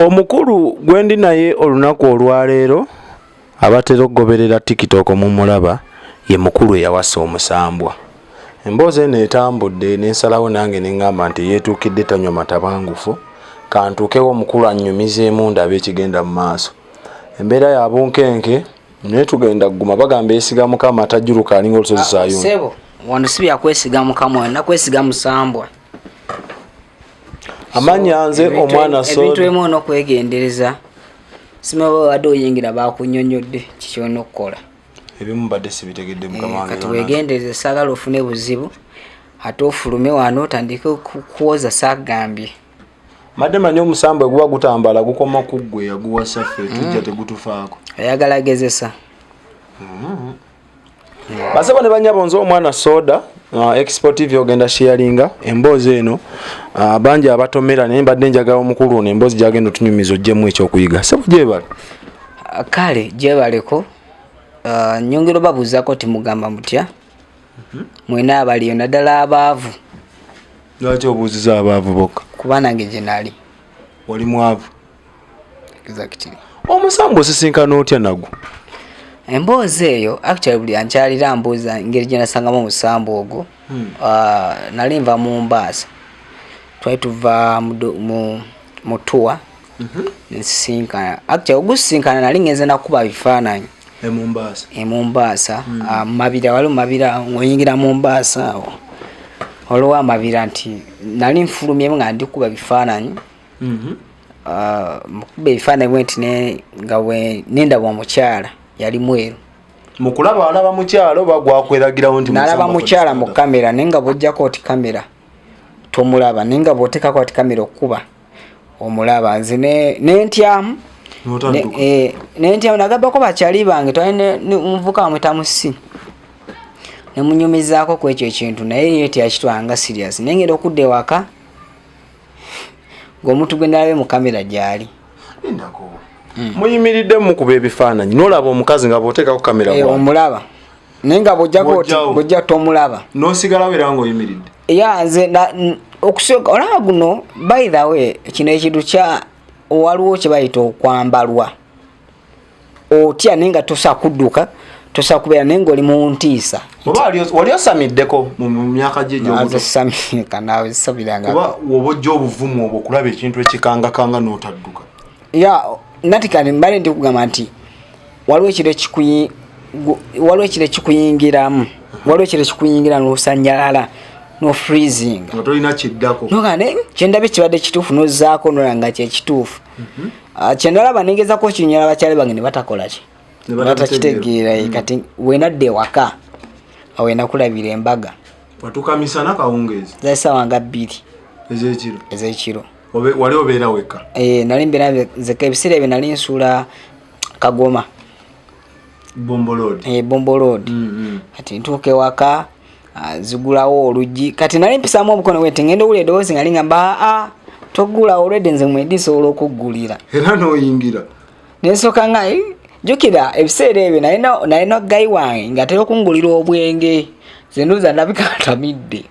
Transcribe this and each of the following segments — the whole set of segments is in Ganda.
Omukulu gwendi naye olunaku olwaleero abatera okugoberera TikTok mumulaba ye mukulu eyawasa omusambwa. Emboozi eno etambudde n'ensalawo nange n'engamba nti yeetuukidde tanywa matabangufu kantuukewo omukulu annyumizeemu ndabe ekigenda mu maaso. Embeera ya bunkenke naye tugenda gguma bagamba esiga Mukama atajjuluka alinga olusozi Sayuuni. Sebo wano si bya kwesiga Mukama na kwesiga musambwa. Amanya nze omwana Soda ebintu emu n'okwegendereza simawe wadde oyingira bakunnyonnyodde kikyona okukola ebimu badde sibitegedde Mukama wange kati wegendereze saagala ofune buzibu ate ofulume wano otandike kuwoza saagambye madde manyi omusambwe guba gutambala gukoma ku ggwe yaguwasa ffe tujja tegutufaako ayagala gezesa. Basaba ne banyabo nze omwana Soda Exportive ogenda sharinga emboozi eno banji abatomera naye mbadde njagala omukulu ono emboozi gyagenda otunyumiza oggyemu ekyokuyiga sebo gyebale kale gyebaleko nyongero babuuzako timugamba mutya mwena abaliyo naddala abaavu. lwaki obuuziza abaavu bokka? Kuba nange gye nali wali mwavu. Exactly. Omusambu osisinkana otya nagwo? Emboozi eyo actually buli ankyalira mbuuza ngeri gye nasangamu omusambu ogwo. Nali nva mu Mbaasa twali tuva mu tour nsisinkana actually ogusisinkana nali ngenze nakuba bifaananyi mu Mbaasa mabira wali mabira ng'oyingira mu Mbaasa awo olwo amabira nti nali nfulumyemu nga ndikuba bifaananyi mukube bifaananyi bwenti nga we nendaba omukyala yali mweru. Mukulaba alaba mukyalo bagwakweragira nti nalaba mukyala mu kamera nenga bojjako oti kamera tomulaba nenga boteka ko oti kamera okuba omulaba nze nentyamu nentyamu nagabako bakyali bange twali muvuka amwetamusi nemunyumizaako ku ekyo ekintu naye yeti akitwanga serious nengenda okudda ewaka ng'omuntu gwe ndalabe mu kamera gyali. Muyimiridde mukuba ebifaananyi n'olaba omukazi nga bw'oteeka ku kamera bwawe omulaba naye nga bw'ojja tomulaba n'osigala wera ng'oyimiridde. Nze okusooka olaba guno by the way kino ekintu kya waliwo kye bayita okwambalwa otya naye nga tosa kudduka tosa kubeera naye ng'oli mu ntiisa. Oba wali osamiddeko mu myaka gye gy'osamika naawe sabiranga kuba woba ojja obuvumu obwo okulaba ekintu ekikangakanga n'otadduka. Natikani mbale ndi kugamba nti waliwo ekiro ekikuyingiramu waliwo ekiro ekikuyingira n'osanyalala no freezing nga tolina kiddako nogane kyendabe kibadde kituufu nozzaako nolanga kyekituufu kyendalaba nengezako kinyala bakyali bange ne batakola ki batakitegeera kati wenadde ewaka awena kulabira embaga watukamisa kawungeezi zaisaawa nga 2 ez'ekiro wali obeera weka? Nali mbeera zeka ebiseera ebyo nali nsuula Kagoma Bombo Road kati ntuuka ewaka zigulawo oluggi kati nali mpisaamu obukono wete ngenda owulira eddoboozi nga lingamba togula olwedde nze mwedi nsobola okuggulira era n'oyingira nensooka nga jjukira ebiseera ebyo nalina gayi wange nga atera okungulira obwenge ze nduuza nabikatamidde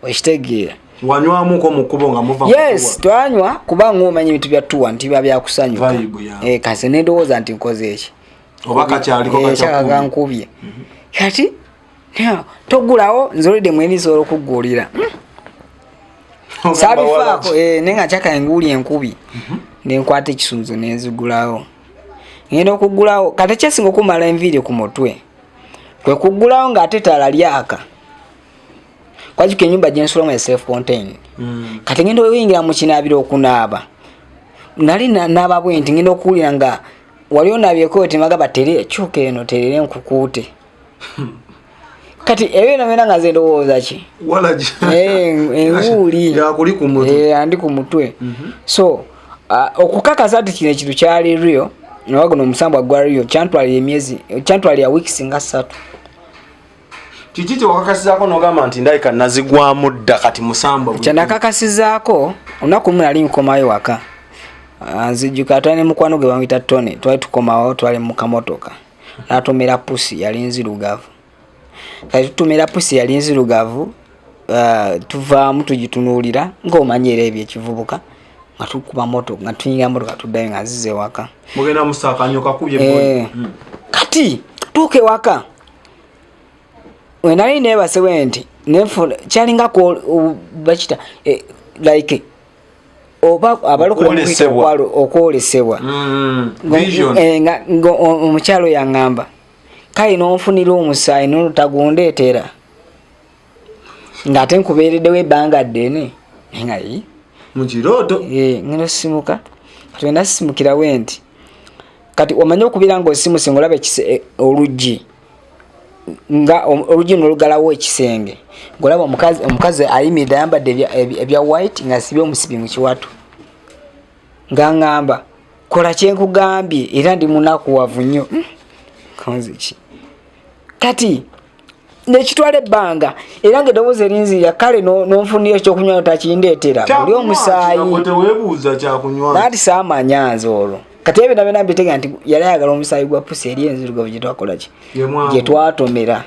okitegeera. Wanywamuko mukubo nga muva yes twanywa kubanga omanyi ebintu bya tuwa nti biba byakusanyuka kasi nedowooza nti nkoze eki oba kakyaliko kyakaga nkubye kati togulawo nze olwedde mweni nsobola okuggulira saabifaako naye nga kyakaye nguwulya enkubi nenkwata ekisunzo nenzigulawo ngenda okuggulawo kati ekyesinga okumala enviiri ku mutwe kwe kuggulawo ng'ate ettaala lyaka kwajuka ennyumba gyensulamu ya self contained kati ngenda oyingira mu kinaabiro okunaaba nali naaba bwenti ngenda okuwulira nga wali onaabyeko oti magaba tere kyuka eno terere enkukuute kati ebyo byonna nga nze ndowooza ki enguuli andi ku mutwe so okukakasa nti kino ekintu kyali rio nawa guno omusambwa gwa rio kyantwalira wiiki nga 3. Kiki kye wakakasizaako n'ogamba nti ndayika nazigwamu dda kati musambwa kyenakakasizaako olunaku lumu nali nkomayo waka nzijjuka twali ne mukwano gwe bamuyita Tony twali tukomawo twali mu kamotoka n'atomera pusi yali nzirugavu kati tutumira pusi yali nzirugavu tuvaamu tugitunuulira ng'omanyira ebyo ekivubuka nga tukuba moto nga tuyingira moto katuddayo nga zize waka mugenda musakanya kakubye kati tuke waka wenali nebase nti nefuna kyalingako bakita like oba abalokole okwolesebwa omukyalo yaŋŋamba kale n'onfunira omusaayi n'olutagundeetera ng'ate nkubeereddewo ebbanga ddene ngayi mukirooto ngeno simuka kati wena sisimukirawo nti kati omanye okubeera ng'osimusinga olaba oluggi nga oluggi n'olugalawo ekisenge ng'olaba omukazi ayimiridde ayambadde ebya white nga sibye omusipi mu kiwato ng'aŋŋamba kola kyenkugambye era ndi munakuwavu nnyo konziki kati nekitwala ebbanga era ng'eddoboozi erinzirya kale n'onfunira ekyokunywa notakindeetera buli omusaayi naati saamanya nze olwo kati ebyo nabyo nambitega nti yali ayagala omusaayi gwa pusi eri enzirugavu gyetwakolaki gyetwatomera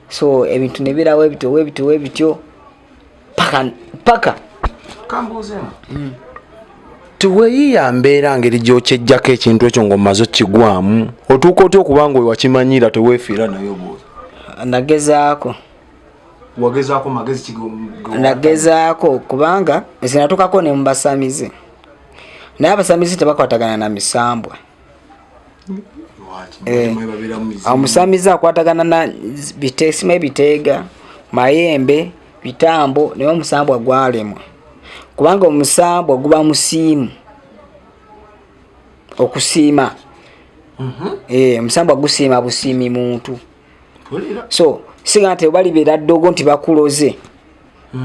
so ebintu nebirawo ebityo paka kambuuzemu tiweyiya mbeera ngeri gyokyejjako ekintu ekyo ng'omaze okigwamu otuuka otya okubanga wewakimanyira teweefiira nayo bwoti nagezaako wagezaako magezi nagezaako kubanga ezinatukako ne mubasamize naye abasamize tebakwatagana na misambwa omusamize akwatagana na bitesima ebiteega mayembe bitambo naye omusambwa gwalemwa kubanga omusambwa guba musiimu okusiima omusambwa gusiima busiimi muntu so singa nti balibeera ddogo nti bakuloze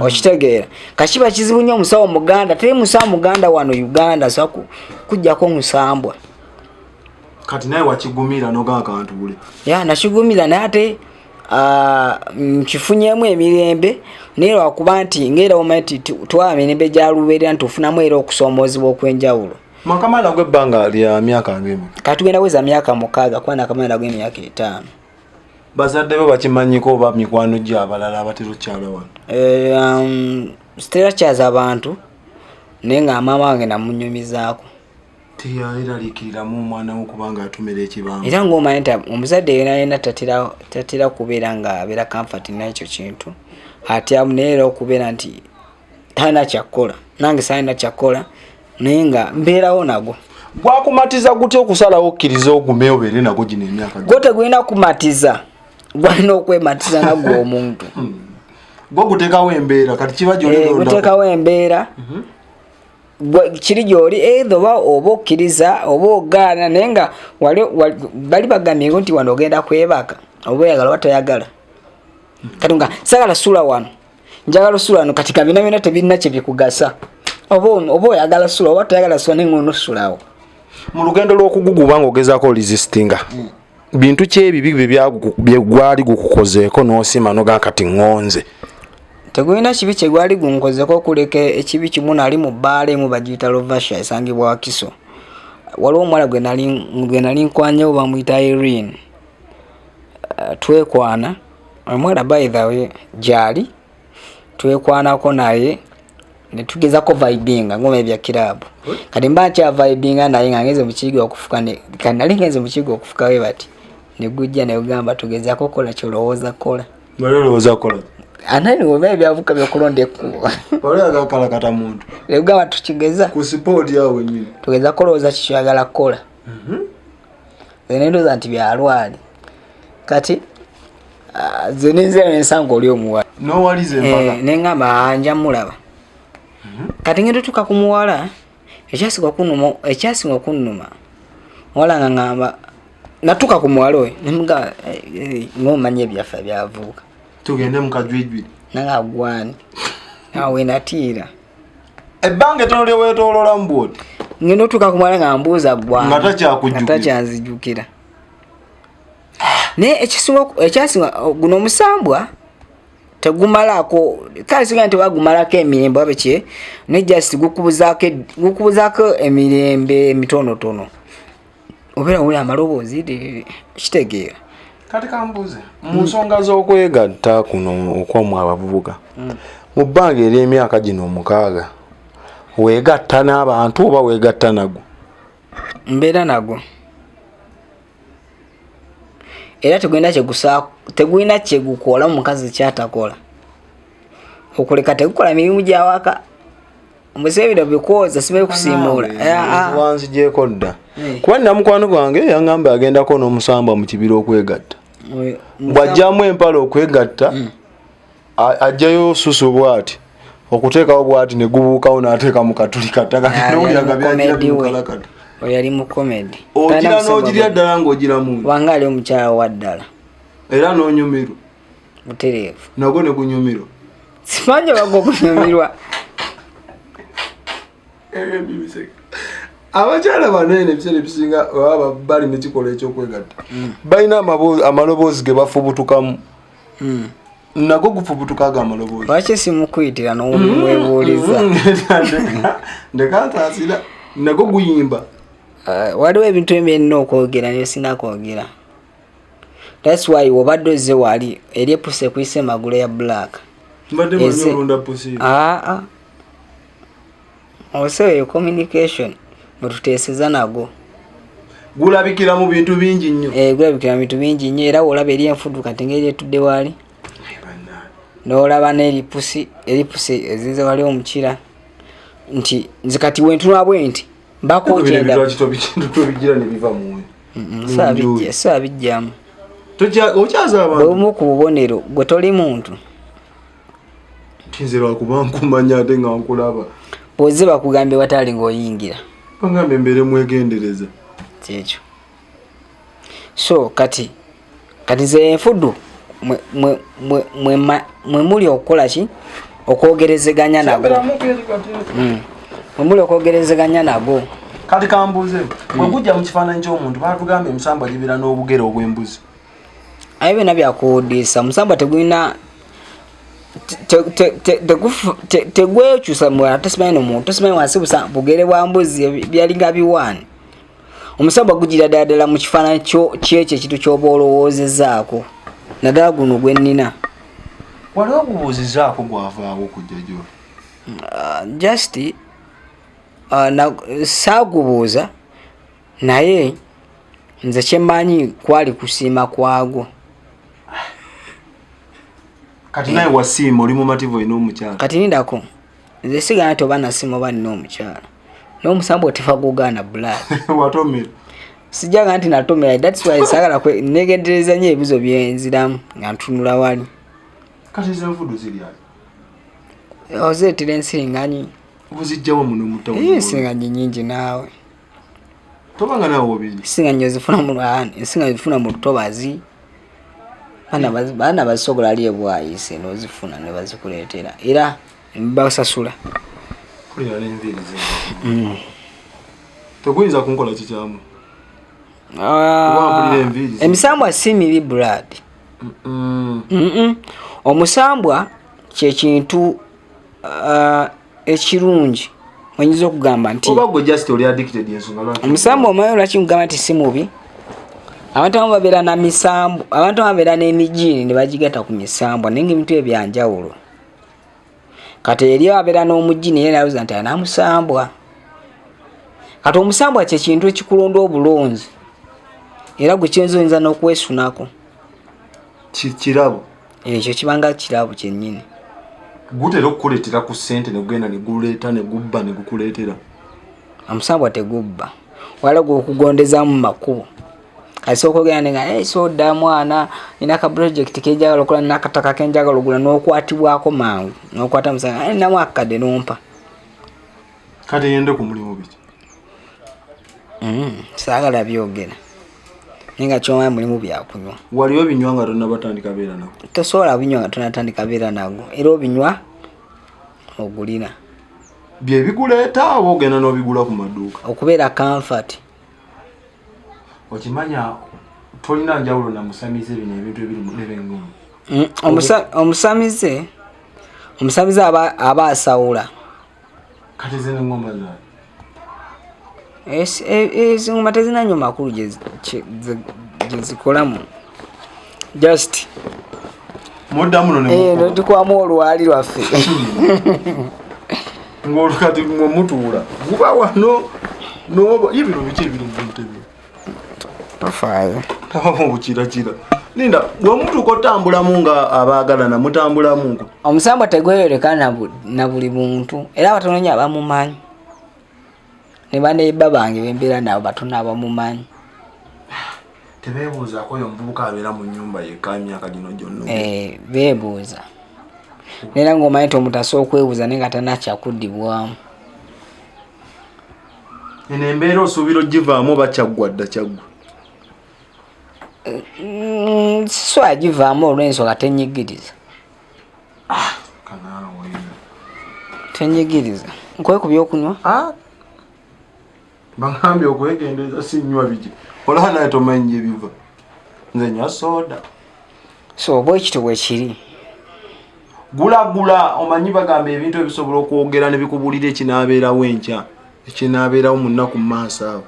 okitegeera kakiba kizibu nnyo omusawo muganda teri musawo muganda wano Uganda so kujjako omusambwa kati naye wakigumira nogaa kantu bule nakigumira naye ate nkifunyemu emirembe naye lwakuba nti ngaera omanyi ti twaba emirembe gya lubeerera nti ofunamu era okusoomoozebwa okw'enjawulo makamala gw'ebbanga lya myaka ng'emu katugenda weza myaka 6 kuba nakamala gw'emyaka 5 bazadde bo bakimanyiko oba mikwano gy'abalala abatera okyala wano sitera kyaza abantu naye nga maama wange namunyumizaako teyaliraliikiriramu omwana we kubanga atumira ekibamba era ng'omanyi nti omuzadde yenayena tatera kubeera nga abeera comfort n'ekyo kintu atyamu naye era okubeera nti talina kyakkola nange salina kyakkola naye nga mbeerawo nagwo gwakumatiza gutya okusalawo okkiriza ogume obeere nagwo gino emyaka gwo tegulina kumatiza gwalina okwematiza nagwo omuntu gwo guteekawo embeera kati kiba guteekawo embeera kiri gyoli oba okkiriza oba ogaana naye nga bali bagambye nti wano ogenda kwebaka oba oyagala watayagala kati nga sagala sula wano njagala osula wano kati kabina bina tebirina kyebikugasa oba oyagala sula oba toyagala sula nengono sulawo mu lugendo lw'okuguguba ng'ogezaako olisistinga bintu kyebibi bye gwali gukukozeeko n'osima nogaa kati ŋŋonze tegulina kibi kyegwali gunkozeko okuleka ekibi kimu nali mu bbaala emu bagiyita Lovasha esangibwa Wakiso waliwo omuwala gwe nali nkwanyewo bamuyita Irene twekwana omuwala by the way gyali twekwanako naye netugezako vibinga ngoma ebya kirabu kati mba nkya vibinga naye nga ngeze mukigo okufuka kati nali ngeze mukigo okufuka we bati negujja negamba tugezako kola kyolowooza kola balowooza kola anani ngoma ebyavuka byokulonda ekkubo olaga kalakata muntu negamba tukigeza ku support yawe nyine tugeza kolowooza kikyagala kola zenendoza nti byalwali kati zenenzera nensanga oli omuwala nowalize empaka nengamba anja mulaba kati ngendo tuka kumuwala ekyasinga okunuma wala nga ngamba natuka kumuwala oyo nemuga ng'omanya ebyafa byavuuka tugende mukajwijwi nanga agwani awe natiira ebbanga etono lyewetolola mu bwoti ngendo tuka kumuwala nga mbuuza gwani nga takyanzijukira naye ekyasinga guno omusambwa tegumalako kale singa nti wagumalako emirembe wabe kye ne just gukubuzaako emirembe mitonotono obeera wuli amaloboozi kitegeera kati kambuuze mu nsonga z'okwegatta kuno okwomwa abavubuka mu bbanga ery'emyaka gino 6 weegatta n'abantu oba weegatta nago? Mbeera nago era tegulina kyegukola mukazi kyatakola okuleka tegukola mirimu gyawaka omusebiro bikoza sibe kusimuula wanzigyeko dda kuba namukwano gwange yaŋŋamba agendako n'omusambwa mu kibira okwegatta bw'ajjamu empala okwegatta ajjayo susu bw'ati okuteekawo bw'ati ne gubuukawo n'ateeka mu katuli kattaka oyali mu komedi ogira n'ogirya ddala ng'ogiramu wanga ali omukyala wa ddala era n'onyumirwa butereevu nago ne gunyumirwa simanye bago okunyumirwa abakyala banene ebiseera ebisinga baba bali nekikola ekyokwegatta balina amaloboozi ge bafubutukamu nago gufubutukaga amaloboozi lwaki simukuyitira n'omwebuuliza ndekansaasira nago guyimba waliwo ebintu ebyenina okwogera naye sina kwogera. That's why wobadde ozze wali eri epusi ekwise magulu ya black oseyo communication bwetuteeseza nago gulabikira mu bintu bingi nnyo gulabikira mu bintu bingi nnyo era olaba eri enfudu kati ngeri etudde wali n'olaba n'eripusi ezinze wali omukira nti nze kati wentunula bwe nti mbakokyendatobigira nebiva muwe saabijjamu okyaza abantu bwebumu ku bubonero gwe toli muntu tinze lwakuba nkumanya ate nga nkulaba bw'ozze bakugambye wataali ng'oyingira bagambe embeere mwegendereza kyekyo so kati ze enfudu mwe muli okukola ki okwogerezeganya nago mwe okwogerezeganya nago kati kambuuze bwe gujja mu kifaananyi ky'omuntu baatugamba emisambwa gibira n'obugere obw'embuzi ayo byonna byakuwuddisa omusambwa tegulina tegwekyusa tesimanyi nomuntu tesimanyi wansi bugere bwa mbuzi byalinga biwaani omusambwa gugira ddala mu kifaananyi kyekyo ekintu ky'oba olowoozezaako naddala guno gwe nnina waliwo ogubuuzizaako gwavaawo okujja gyo just saagubuuza naye nze kyemmanyi kwali kusiima kwagwo kati naye wasiima oli mumativu olina omukyala kati nindako nze sigana nti oba nasiima oba nina omukyala n'omusambwa otefa gugaana blood watomera sijaga nti natomera that's why sagala negendereza nnyo ebizo byenziramu nga ntunula wali kati zenfudu ziri ali ozeetera ensiringanyi buzijjawo muno mutawo ensiringanyi nyingi naawe tobanga naawe obiri ensiringanyi ozifuna mu lutobazi baana bazisogola ali ebwayise n'ozifuna ne bazikuleetera era basasula kulira n'enviiri zingi teguyinza kunkola kikyamu emisambwa si mibi blood omusambwa kyekintu ekirungi oyinza okugamba nti omusambwa omanyi lwaki nkugamba nti si mubi abantu abamu babeera na misambu abantu abamu babeera n'emijiini ne bagigatta ku misambwa naye ngaebintu ebyanjawulo kati eri abeera n'omujiini ye nalowooza nti alina musambwa kati omusambwa kyekintu ekikulonda obulunzi era gwe kyenza oyinza n'okwesunako kirabo ekyo kibanga kirabo kyennyini gutera okukuleetera ku ssente negugenda neguleeta negubba negukuleetera omusambwa tegubba wala gwe okugondezaamu makubo kasooka ogenda nga soda mwana nina ka project kenjagala okola nakataka kenjagala ogula n'okwatibwako mangu n'okwata musanga ninamu akadde nompa kati yende ku mulimu biki saagala byogera ninga kyoma mulimu byakunywa waliwo binywa nga tonnabatandika beera nago tosobola binywa nga tonatandika beera nago era obinywa ogulina byebiguleeta oba ogenda n'obigula ku maduuka okubeera comfort okimanya tolina njawulo na musamize bino ebintu ebiri omusamize aba asawula kati zino ngoma zaali ezingoma tezinanywa makulu gyezikolamu just moddamuno notikwamu olwali lwaffe ng'olukati mutuula guba wano noba ibiro biki ebiri mu ntebe tofaayo obukirakira linda bw'omutuuka otambulamu nga abaagalana mutambulamu nko omusambwa tegweyoleka na buli muntu era abatono nnyo abamumanyi ne baneiba bange bembeera nabo batono abamumanyi tebeebuuzaako oyo omuvubuka abeera mu nnyumba yekka emyaka gino gyonna beebuuza nera ng'omanyi nti omuntu asobola okwebuuza naye nga tanakyakuddibwamu eno embeera osuubira ogivaamu oba kyaggwa dda kyaggwa so agivaamu olw'ensonga tenyigiriza tenyigiriza nkoye ku byokunywa bangambye okwegendeeza sinywa biki olaba naye tomanyi ebiva nze nywa soda so bwe ekito bwe kiri gulagula omanyi bagamba ebintu ebisobola okwogera ne bikubulira ekinaabeerawo enkya ekinaabeerawo mu nnaku mu maaso awo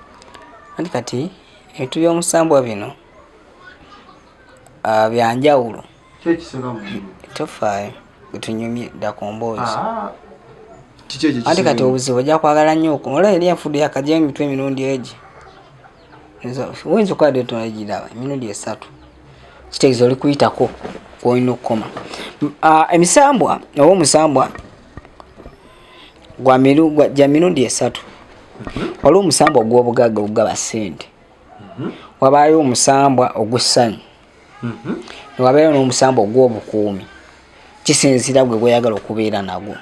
anti kati ebintu by'omusambwa bino byanjawulo tofaayo bwetunyumye dakomboozi anti kati obuzibu ojja kwagala nnyo ola eri enfudu yakajja emitwe emirundi egi oyinza okukola detona egiraba emirundi 3 kitegeeza oli kuyitako kwolina okukoma emisambwa oba omusambwa gya mirundi 3 waliwo omusambwa ogw'obugagga ogugaba ssente wabaayo omusambwa ogw'essanyu newabeera n'omusambwa ogw'obukuumi kisinzira gwe gweyagala okubeera nagwo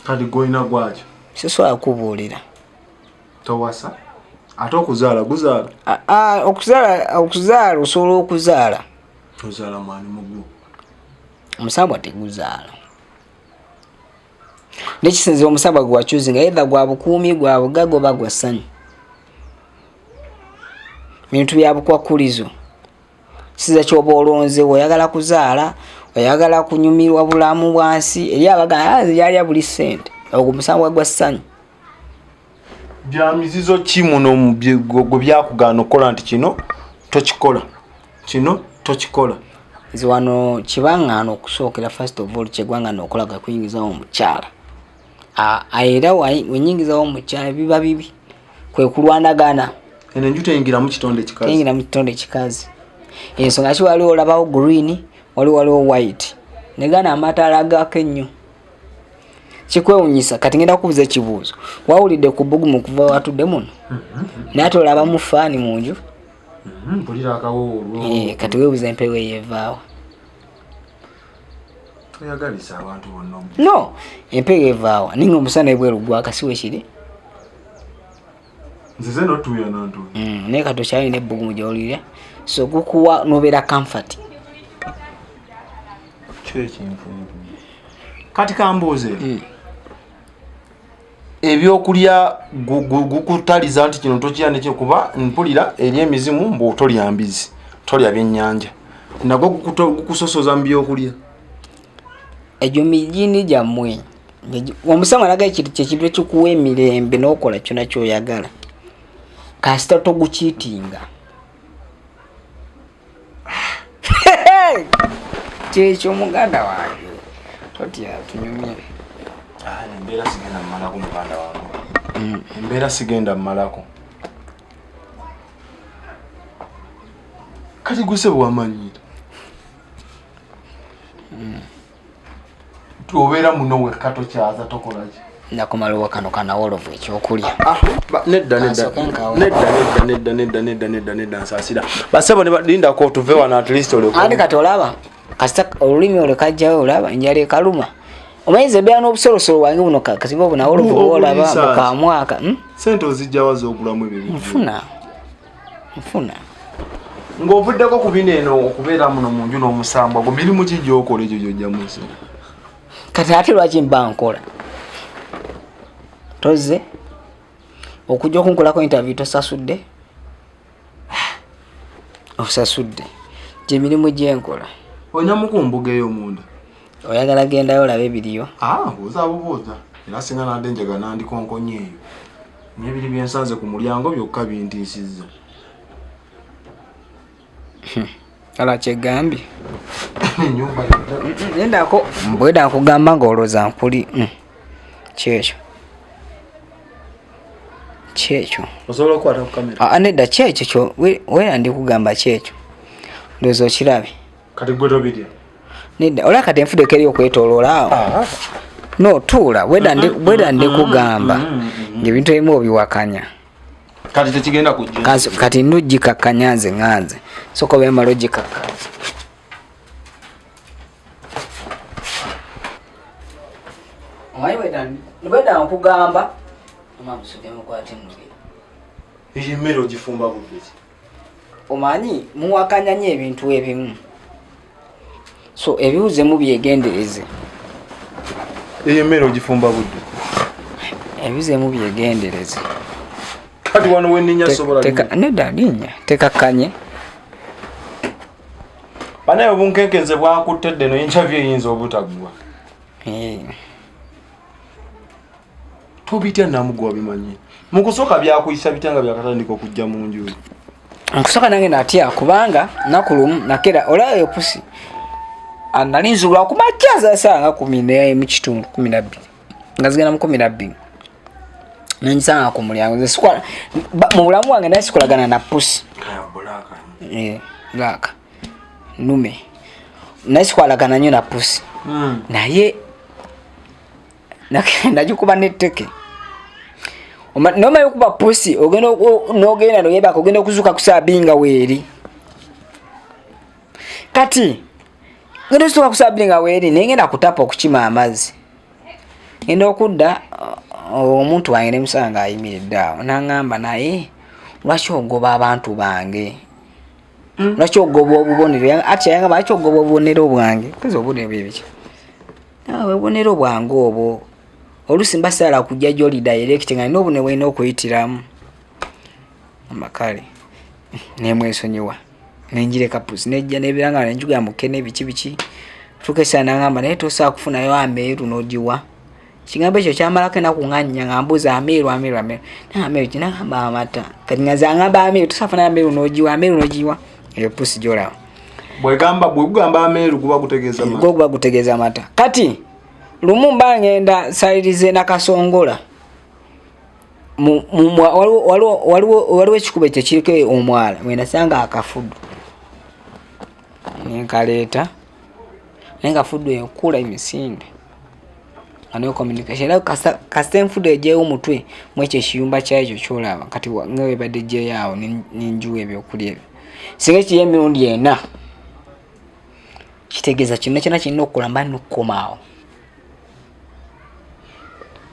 kati gwolina gwakyo sisobola kubuulira towasa ate okuzaala guzaala okuzaala osobola okuzaala ozaala mwani mugwo omusambwa teguzaala nekisinzira omusambwa gwe wakyuzi nga edda gwa bukuumi gwa bugagga oba gwa ssanyu bintu bya bukwakkulizo kisinza kyoba olonzewo oyagala kuzaala oyagala kunyumirwa bulamu bwansi eri abagana yalya buli ssente ogwo omusambwa gwa ssanyu bya mizizo ki muno gwe byakugaana okukola nti kino tokikola kino tokikola nze wano kibaŋŋaana okusookera first of all kyegwaŋŋaana okukola ga kuyingizawo omukyala era wenyingizawo omukyala biba bibi kwe kulwanagana eno enju teyingira mu kitonde kikazi teyingira mu kitonde kikazi ensonga ki waliwo olabawo green waliwo white negana amataala agako ennyo kikwewunyisa kati ngenda kubuza ekibuuzo wawulidde ku bbugumu kuva watudde muno naye ate olaba mu faani mu nju kati weebuza empewo eyevaawa oyagalisa abantu bonna no empewo evaawa ninga omusana ebweru gwakasiwe kiri nzize notuya nantuya naye kati okyalina ebbugumu gy'owulira so gukuwa nobeera comfort kati kambuuze ebyokulya gukutaliza nti kino tokirya nekyo kuba mpulira eri emizimu mbu tolya mbizi tolya byennyanja nagwo gukusosoza mu byokulya egyo mijini gyammwe omusamu alaga kyekintu ekikuwa emirembe n'okola kyona kyoyagala kasita togukiitinga kyekyo muganda wange totya tunyumire embeera sigenda mmalako muganda wange embeera sigenda mmalako kati guse bwamanyira obeera muno wekka tokyaza tokolaki nakumalawo kano kanawolovu ekyokulya nedda nsaasira basebo lindako tuve wano at least andi kati olaba kasita olulimi olwekajjawo olaba enjala ekaluma omanyiza ebeera n'obusolosolo wange buno kasinga obunawolovu olaba mukamwaka sente ozijjawa z'ogulamu ebyo nfuna ng'ovuddeko ku bino eno okubeera muno mu nju n'omusambwa gwe mirimu ki gy'okola ekyo gy'ojja mu nsi kati ate lwaki mba nkola toze okujja okunkolako interview tosasudde osasudde gyemirimu gyenkola onyamukumbuga ey'omunda oyagala gendayo olabe ebiriyo buuza bubuuza era singa nadde njaga nandikonkonye eyo n'ebiri byensanze ku mulyango byokka bintiisizza ala kyegambye enyumba nendako mbweda nkugamba ng'olowooza nkuli kyekyo kyekyo osobola okukwata ku kamera nedda kyekyo wera ndi kugamba kyekyo ndowooza okirabe kati gwe tobirya nedda olaba kati enfudde keri okwetooloola awo no tuula bweda ndi kugamba ngaebintu ebimu obiwakanya kati tekigenda kujja kati ndugikakkanya nze nganze soka bemala ogikakkanya omanyi bweda nkugamba eyo emmere ogifumba buddeki omanyi muwakanya nnyo ebintu ebimu so ebiwuzemu byegendereze eyo emmere ogifumba budde ebiwuzemu byegendereze kati wano wenninya sobola nedda linnya tekakkanye banaye obunkenkenze bwakuttedde no interview eyinza obutaggwa tobitya namugwa bimanyi mukusooka byakuyisa bitya nga byakatandika okujja mu nju nkusooka nange natya kubanga nakulumu nakera olayo pusi nali nzuula kumakya za saa nga 11 12 nga zigenda mu 12 nenjisanga ku mulyango mu bulamu wange naye sikolagana na pusi black nume naye sikolagana nnyo na pusi naye nagikuba netteke nomaye okuba pusi nogenda noyebaka ogenda okuzuuka kusaabinga weeri kati ngenda okuzuuka kusaabinga weeri naye ngenda kutapa okukima amazzi ngenda okudda omuntu wange nemusanga ayimiridde awo naŋŋamba naye lwaki ogoba abantu bange lwaki ogoba obubonero ati yangamba lwaki ogoba obubonero bwange kozi obubonero bwebiki nawe obubonero bwange obwo oluusi mbasaala kujja gyoli direct nga nina obune bwalina okuyitiramu amakale nemwesonyiwa nenjireka pusi nejja nebiranga nenjuga mukene biki tukesa naŋŋamba naye tosobola kufunayo ameeru n'ogiwa kigambo ekyo kyamalako enakuŋŋanya nga mbuuza ameeru nameeru kinagamba amata kati nga zaŋŋamba ameeru tosobola kufunayo ameeru n'ogiwa ameeru n'ogiwa eyo pusi gyolaba bwegamba ameeru guba gutegeeza amata kati lumu mba ngenda salirize nakasongola waliwo ekikubo ekyo kiriko omwala wenasanga akafudu nenkaleeta naye nga fudu eyo kula emisinde ano communication era kasita enfudu ejeewo omutwe mwekyo ekiyumba kyakyo kyolaba kati nga webadde gyeyo ninjuwa ebyokulya ebyo singa ekiyo emirundi 4 kitegeeza kyonna kyonna kirina okukolamba nokukomaawo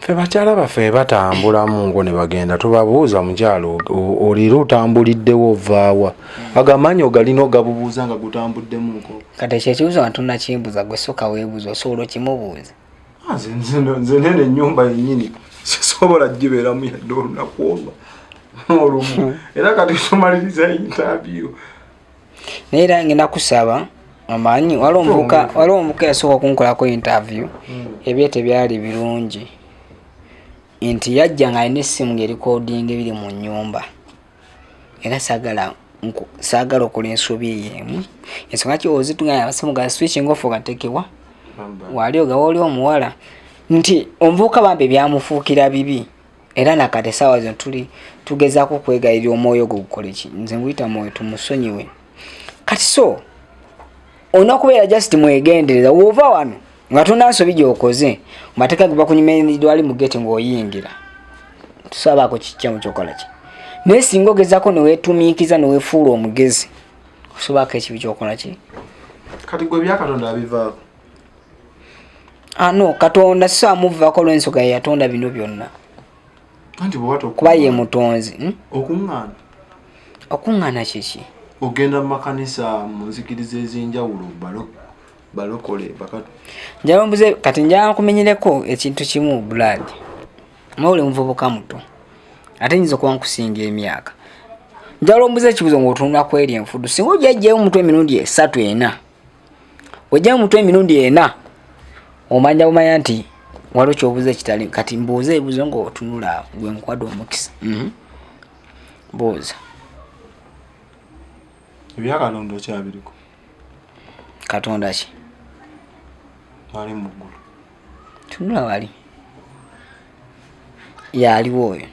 fe bakyala baffe batambulamu ngo ne bagenda tubabuuza mukyalo olira otambuliddewo ovaawa agamanyi ogalina ogabubuuza nga gutambuddemuko kati ekyekibuuzo nga tunakimbuuza gwe soka weebuuza osobola okimubuuza nze nene ennyumba yennyini sisobola gibeeramu yadde olunaku olumu era kati tumaliriza interview naye era ngenda kusaba amanyi waliwo omuka yasooka okunkolako interview ebyo tebyali birungi nti yajja nga alina essimu ng'erikodinga ebiri mu nnyumba era saagala okola ensobi ey'emu ensonga ki ozitunganya amasimu ga switching off gatekewa wali ogawa oli omuwala nti omuvubuka bambi byamufuukira bibi era nakati essaawa zino tugezaako okwegayirira omwoyo gwe gukole ki nze nguyita mwoyo tumusonyiwe kati so olina okubeera just mwegendereza woova wano nga tuna nsobi gy'okoze mateeka ge bakunyumiridde wali mu geti ng'oyingira tusabaako kikyamu kyokola ki naye singa ogezaako neweetumiikiza neweefuula omugezi osobaako ekibi kyokola ki kati gwe byakatonda abivaako no katonda siso amuvaako olw'ensonga ye yatonda bino byonna kuba ye mutonzi okuŋŋaana kiki ogenda mu makanisa mu nzikiriza ez'enjawulo balokole bakati njala mbuze kati njala nkumenyereko ekintu kimu blood mawule muvubuka muto ate nyinza okuba nkusinga emyaka njala mbuze ekibuzo ng'otunula kweri enfudu singa ojjajjayo omutwe emirundi 3-4 ojjayo omutwe emirundi 4 omanya nti waliwo kyobuuza ekitali kati mbuuze ebibuzo ng'otunula awo gwe nkwada omukisa buuza ebyakatonda okyabiriko katonda ki wali muggulu tunula wali yaliwo oyo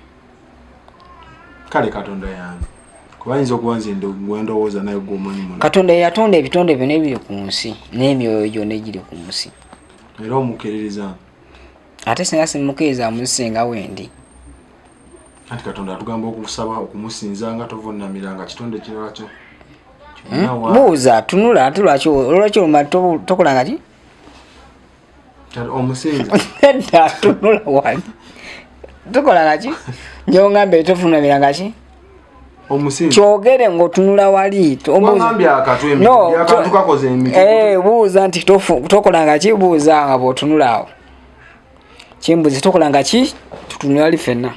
kale Katonda yange kubayinza okuba nze ndowooza naye gwomanyi muno. Katonda yatonda ebitonde byonna ebiri ku nsi n'emyoyo gyonna egiri ku nsi era omukkiririza ate singa simukkiriza musinga wendi. Anti Katonda atugamba okusaba okumusinzanga tovuunamiranga kitonde kirala kyo. Buuza tunula ate lwaki oluma tokolanga ki? Omusinza Edda tunula wali tukolanga ki? Njongambe tovuunamiranga ki? Omusinza kyogere ng'otunula wali buuza nti tokolanga ki? Buuza nga bw'otunula awo kimbuzi tokolanga ki? Tutunula wali ffenna.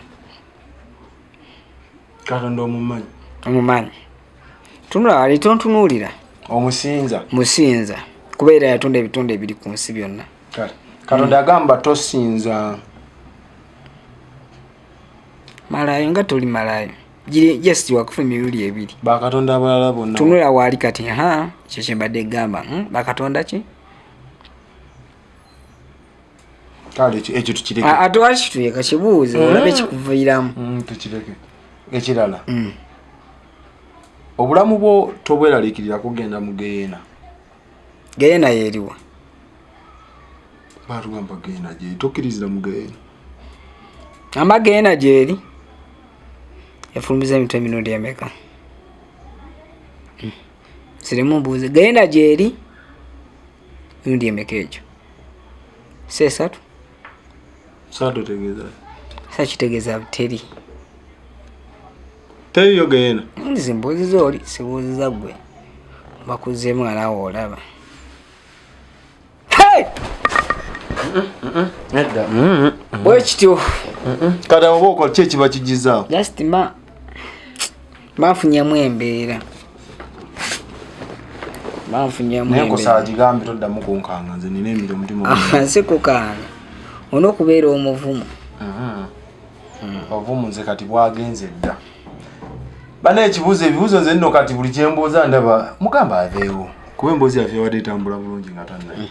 Katonda omumanyi tunula wali tontunuulira. Musinza kubeera yatonda ebitonde ebiri ku nsi byonna. Katonda agamba tosinza malayo nga toli malayo just wakufa emirundi ebiri bakatonda abalala bonna. Tunula wali kati ekyo kyembadde gamba bakatonda ki? Kale ekyo tukireke. Ate wali kituyeka kibuuze olabe kikuviiramu. Tukireke. Ekirala obulamu bwo tobweraliikirira kugenda mu Geyeena. Geyeena yeeriwa? Batugamba Geyeena gyeri tokkirizira mu Geyeena. Amba Geyeena gyeri yafulumiza emitwe emirundi emeka? Sirimu mbuuze Geyeena gyeri mirundi emeka egyo? Sesatu? Totegeeza. Sakitegeeza teri. Teriyo Geyeena? Nzimbuuziza oli sibuuziza ggwe bakuzeemu nga naawe olaba. Edda. Bwe kityo Kati oba okola ki ekiba kijizaawo? just banfunyemu embeera. Naye nkosa gigambe toddamu kunkanga nze nina emiri omutima. Si kukaanga on'okubeera omuvumu. Obuvumu nze kati bwagenze dda. Bana ebibuuzo nze nno kati buli kyembuuza ndaba mugamba aveewo kuba emboozi yaffe wadde etambula bulungi nga tannaye.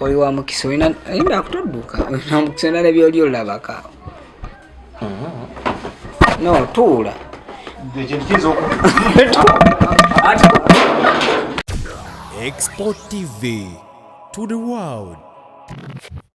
Oli wa mukisa olina akutodduka olina mukisa nala byoli olabako awo. No tuula ekintu kiyinza Export TV to the world.